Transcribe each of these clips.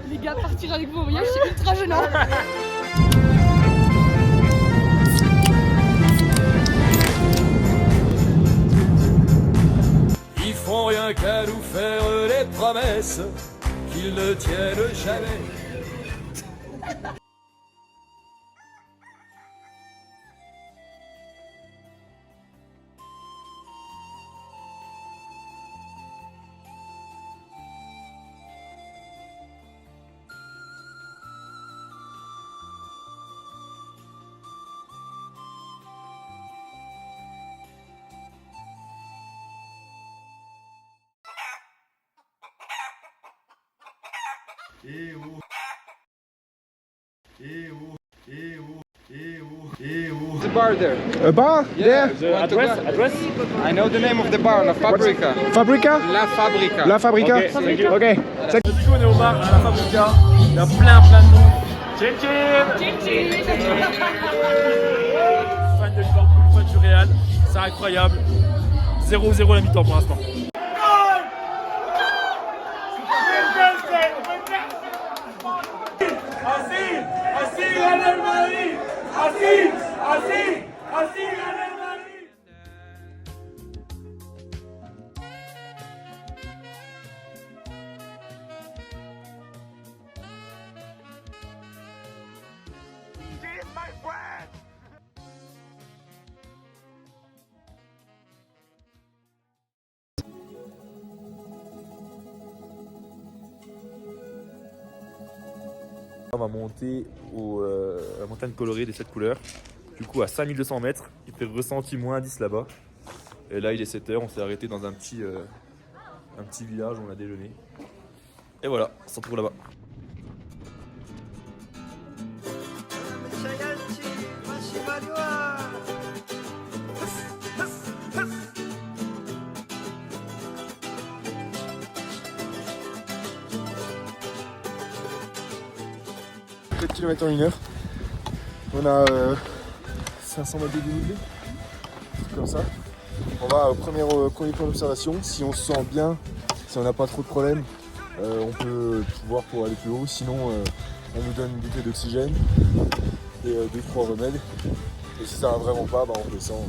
Les gars, partir avec vous au voyage, c'est ultra gênant. Ils font rien qu'à nous faire des promesses qu'ils ne tiennent jamais. Eh oh. Eh oh. Eh oh. Eh oh. Eh oh. The bar there. A bar? Yeah. There? Address? I know the name of the bar, La Fabrica. Fabrica? La Fabrica. La Fabrica? Okay, thank you. Ok. Du coup on est au bar à la Fabrica, il y a plein de monde. Tchim tchim. Fan de Liverpool, fan du Real, c'est incroyable. 0-0 la mi-temps pour l'instant. On va monter à la montagne colorée des 7 couleurs. Du coup à 5200 mètres, il fait ressenti moins 10 là-bas. Et là il est 7 h, on s'est arrêté dans un petit village où on a déjeuné. Et voilà, on se retrouve là-bas. Km en 1 heure. On a 500 mètres de dénivelé. C'est comme ça. On va au premier point d'observation. Si on se sent bien, si on n'a pas trop de problèmes, on peut voir pour aller plus haut. Sinon, on nous donne une bouteille d'oxygène et 2-3 remèdes. Et si ça va vraiment pas, bah, on descend.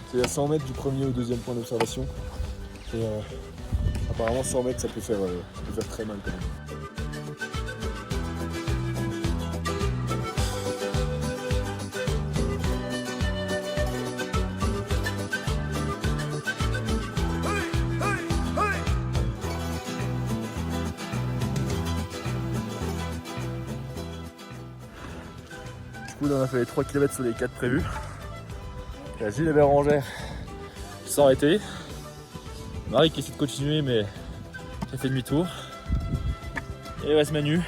C'est à 100 mètres du premier au deuxième point d'observation. Et apparemment 100 mètres ça peut faire très mal quand même. Du coup, on a fait les 3 km sur les 4 prévus. Il y a Gilles et Bérangère qui sont arrêtés. Marie qui essaie de continuer mais qui a fait demi-tour. Et Wes Manu,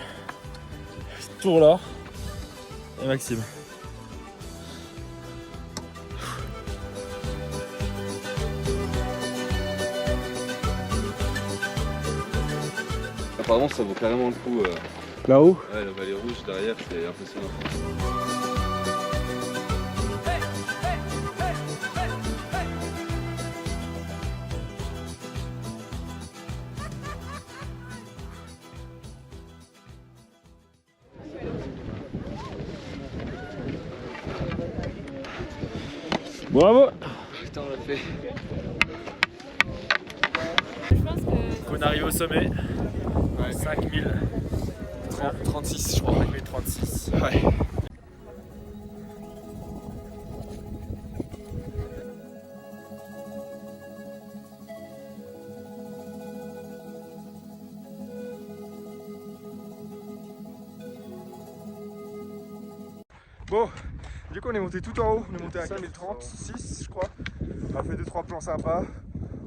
tour là. Et Maxime. Apparemment ça vaut carrément le coup. Là-haut? Ouais, la vallée rouge derrière, c'est impressionnant. Bravo! Putain, on l'a fait. On arrive au sommet. Ouais. 36 je crois. 5036. Ouais. Bon, du coup on est monté tout en haut, on est monté à 5036 je crois. On a fait 2-3 plans sympas,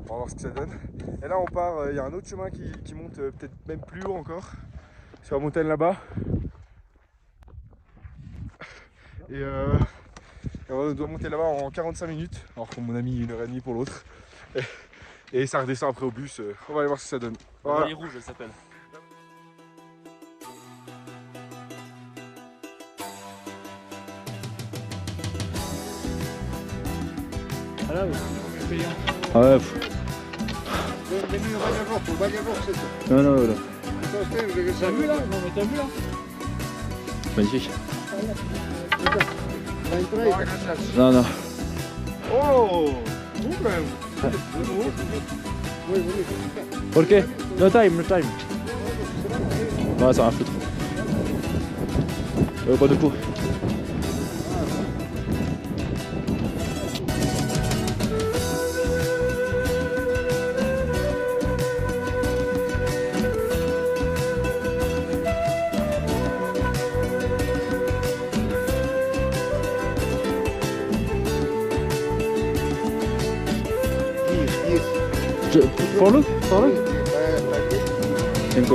on va voir ce que ça donne. Et là on part, il y a un autre chemin qui monte peut-être même plus haut encore, sur la montagne là-bas. Et on doit monter là-bas en 45 minutes, alors qu'on mon ami 1h30 pour l'autre. Et ça redescend après au bus, on va aller voir ce que ça donne. Voilà. La vallée rouge, elle s'appelle. Ah là, oui. Ah ouais. Non, non, voilà. T'as vu là? Non mais t'as vu là? Magnifique. Non, non. Oh! Ok, no time, no time. Ouais, ça va foutre. Pas de coup. Follow? Follow? 5.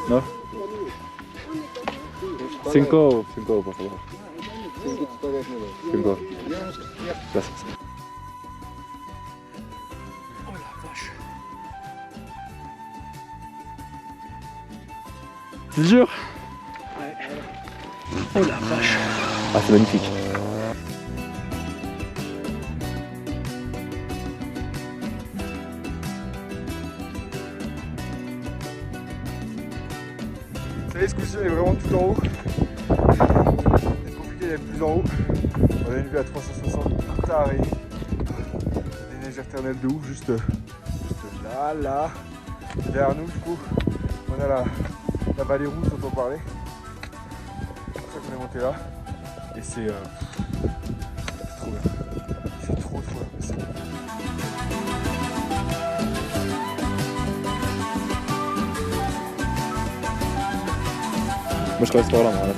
No? 5, por favor. 5. Gracias. Oh la vache. C'est dur? Ouais. Oh la vache. Ah, c'est magnifique. Vous savez, ce coup-ci, on est vraiment tout en haut. C'est compliqué d'être plus en haut. On a une vue à 360 tarés. Des neiges éternelles de ouf, juste là. Derrière nous, du coup, on a la vallée rouge dont on parlait. C'est pour ça qu'on est monté là. Et c'est trop bien. C'est trop bien. Moi je reste par là, moi. Là.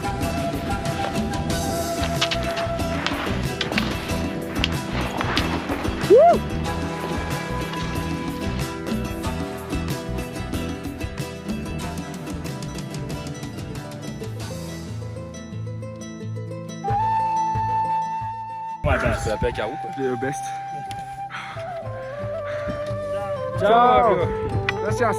Ouais, bah, c'est la paix à carreau quoi. Le best. Ciao. Gracias.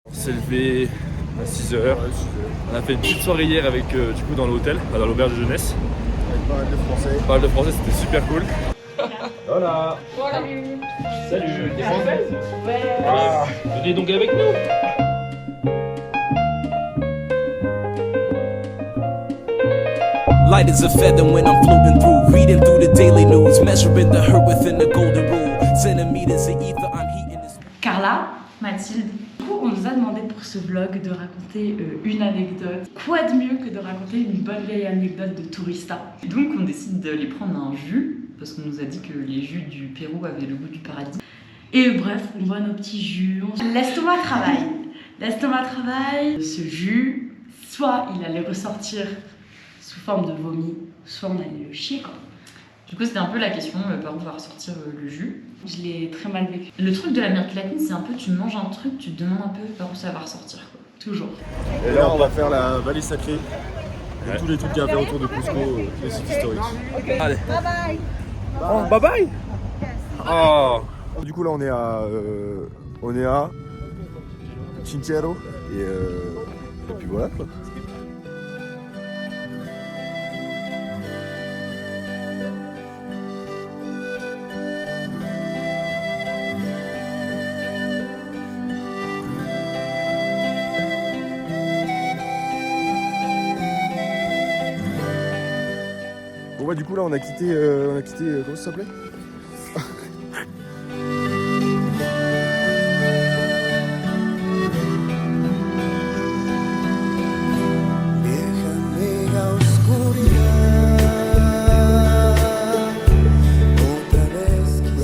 On s'est levé à 6h. On a fait une petite soirée hier avec du coup dans l'hôtel, dans l'auberge de jeunesse. Avec pas mal de français. Pas mal de français, c'était super cool. Voilà. Salut. T'es française? Ouais. Ah, venez donc avec nous. Light as a feather when I'm floating through, reading through the daily news, measuring the hurt within the golden rule. Centimeters of ether, I'm heating this. Carla, Mathilde, du coup on nous a demandé pour ce vlog de raconter une anecdote. Quoi de mieux que de raconter une bonne vieille anecdote de tourista? Donc on décide de les prendre un jus, parce qu'on nous a dit que les jus du Pérou avaient le goût du paradis. Et bref, on boit nos petits jus. L'estomac travaille. L'estomac travaille. Ce jus, soit il allait ressortir sous forme de vomi, soit on allait le chier quoi. Du coup c'était un peu la question, par où va ressortir le jus. Je l'ai très mal vécu. Le truc de l'Amérique latine, c'est un peu, tu manges un truc, tu te demandes un peu par où ça va ressortir quoi. Toujours. Et là, on va faire la vallée sacrée. Et tous les trucs qu'il y a à faire autour de Cusco, les sites historiques. Allez. Bye bye. Oh, bye bye. Oh. Du coup, là, on est à Chinchero. Et puis voilà quoi. Bon bah du coup là on a quitté comment ça s'appelait?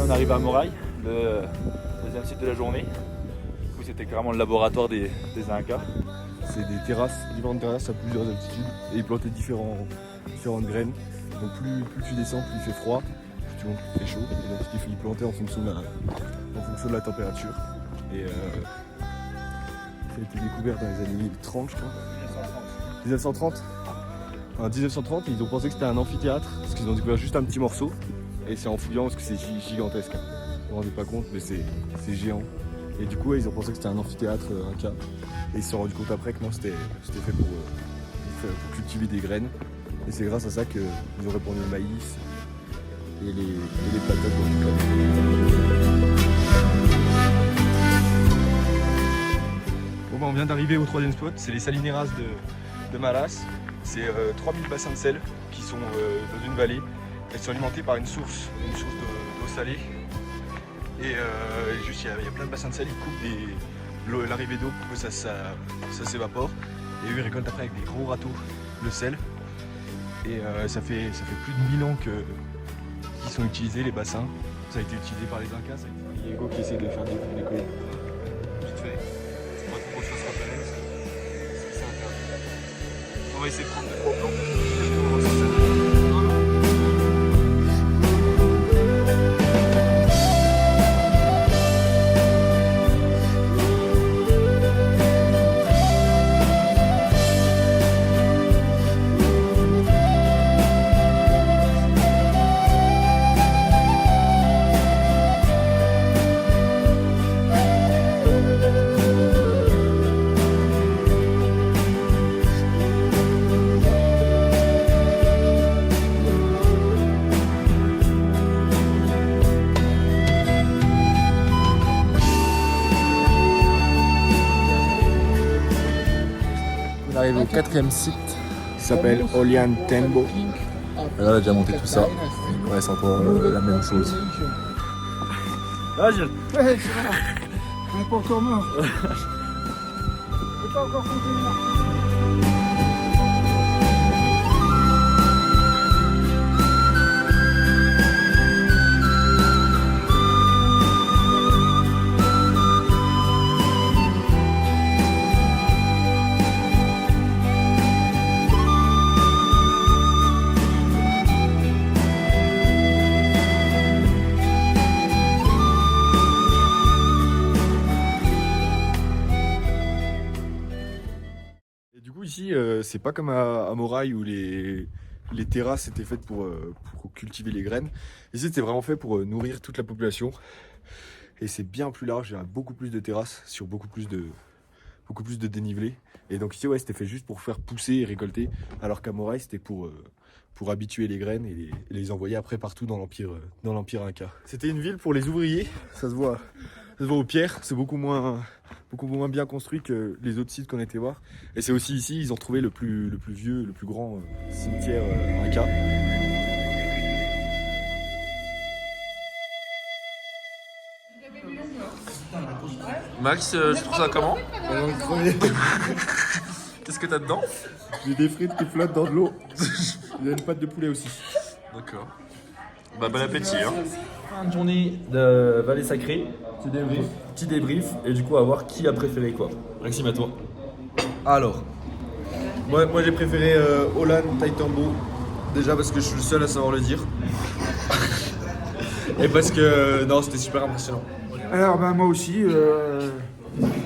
On arrive à Moraï, le deuxième site de la journée. Du coup c'était carrément le laboratoire des Incas. C'est des terrasses, différentes terrasses à plusieurs altitudes et ils plantaient différentes graines. Donc plus tu descends, plus il fait froid, plus tu montes, plus il fait chaud. Et donc il plantait en fonction de la température. Et ça a été découvert dans les années 30 je crois. 1930. En 1930 ils ont pensé que c'était un amphithéâtre parce qu'ils ont découvert juste un petit morceau. Et c'est en fouillant parce que c'est gigantesque. Vous vous rendez pas compte mais c'est géant. Et du coup, ils ont pensé que c'était un amphithéâtre Inca. Et ils se sont rendus compte après que non, c'était fait pour cultiver des graines. Et c'est grâce à ça qu'ils ont répandu le maïs et les patates dans toute l'année. Bon, bah, on vient d'arriver au troisième spot, c'est les salineras de Malas. C'est 3000 bassins de sel qui sont dans une vallée. Elles sont alimentées par une source d'eau salée. Et juste, il y a plein de bassins de sel, ils coupent l'arrivée d'eau pour que ça s'évapore. Et eux, ils récoltent après avec des gros râteaux le sel. Et ça fait plus de 1000 ans qu'ils sont utilisés, les bassins. Ça a été utilisé par les Incas. Ça a été Diego qui essaie de faire des colonies. Vite fait, on va qu'on se fasse repérer parce que c'est interdit. On va essayer de prendre 2-3 plans. On arrive au 4e site. Il s'appelle Olian Tembo. Et là, on a déjà monté tout ça. Ouais, c'est encore la même chose. Ah, Gilles. Ouais, c'est vrai. On n'est pas encore mort. On n'est pas encore compté mort. Ici, c'est pas comme à Moraï où les terrasses étaient faites pour cultiver les graines. Ici, c'était vraiment fait pour nourrir toute la population. Et c'est bien plus large, il y a beaucoup plus de terrasses sur beaucoup plus de dénivelé. Et donc ici, ouais, c'était fait juste pour faire pousser et récolter. Alors qu'à Moraï, c'était pour habituer les graines et les envoyer après partout dans l'empire Inca. C'était une ville pour les ouvriers, ça se voit aux pierres, c'est beaucoup moins bien construit que les autres sites qu'on a été voir. Et c'est aussi ici, ils ont trouvé le plus vieux, le plus grand cimetière Inca. Max, tu trouves ça comment? Qu'est-ce que t'as dedans? J'ai des frites qui flottent dans de l'eau. Il y a une pâte de poulet aussi. D'accord. Bah, bon appétit. Hein. Fin de journée de Vallée Sacrée. Petit débrief. Et du coup, à voir qui a préféré quoi. Maxime, à toi. Alors, moi j'ai préféré Olan Taitambo. Déjà parce que je suis le seul à savoir le dire. Et parce que non, c'était super impressionnant. Alors moi aussi,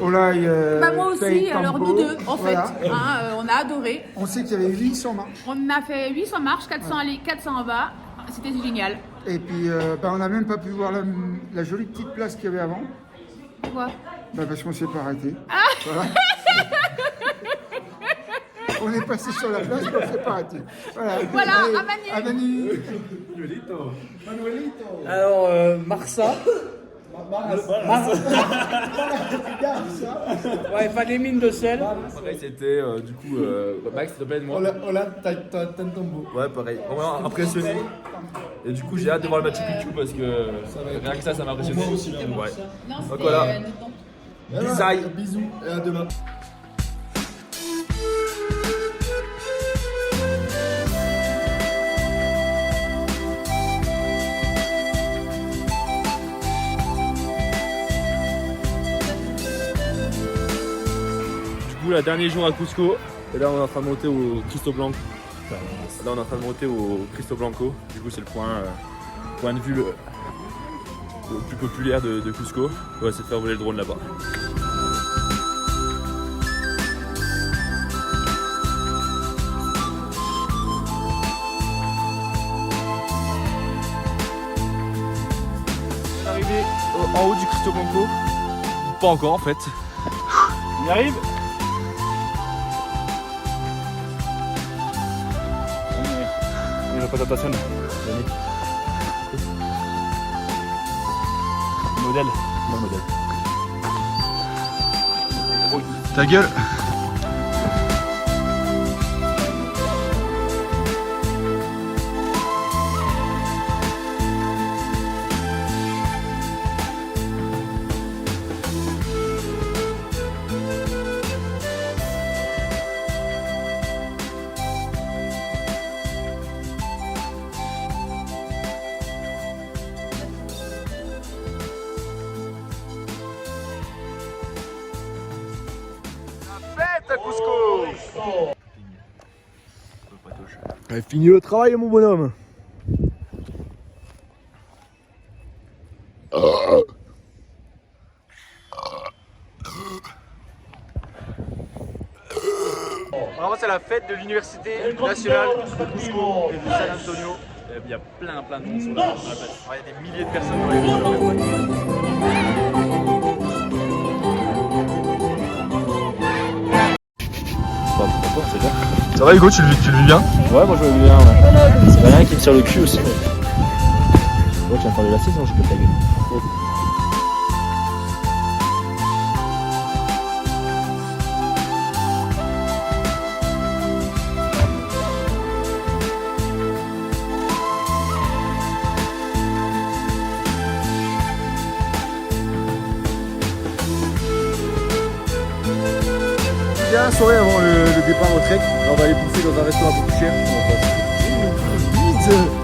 Olay, moi aussi, Taitambo. alors nous deux en fait, Voilà. on a adoré. On sait qu'il y avait 800 marches. On a fait 800 marches, 400 aller, 400 en bas, c'était génial. Et puis on n'a même pas pu voir la jolie petite place qu'il y avait avant. Pourquoi? Parce qu'on s'est pas arrêté. Voilà. On est passé sur la place, mais on s'est pas arrêté. Voilà, Voilà, allez, à Manu. Manuelito. Alors, Marsa. Ouais, pas des mines de sel. Pareil, c'était du coup. Max, s'il te plaît, moi. Olan Taitambo. Ouais, pareil. Vraiment impressionné. Et du coup, j'ai hâte de voir le Machu Picchu parce que rien que ça m'a impressionné. Moi aussi, ouais. Non, Donc voilà. Bisous et à demain. La dernier jour à Cusco et là on est en train de monter au Cristo Blanco. Là on est en train de monter au Cristo Blanco. Du coup c'est le point de vue le plus populaire de Cusco. On va essayer de faire voler le drone là-bas. On est arrivé en haut du Cristo Blanco. pas encore en fait. On y arrive. La présentation. Modèle. Non, modèle. Ta gueule. Allez, fini le travail, mon bonhomme. Vraiment, c'est la fête de l'université nationale de Cusco et de San Antonio. Il y a plein de monde sur la fête. Il y a des milliers de personnes dans les rues. Ça va Hugo, tu le vis bien? Ouais, moi je vais bien. Ouais. C'est rien qui me tire le cul aussi. Ouais, tu viens de faire de la saison, je peux ta gueule. Bien, soirée avant le départ au trek. On va aller bouffer dans un restaurant un peu plus cher. On va passer.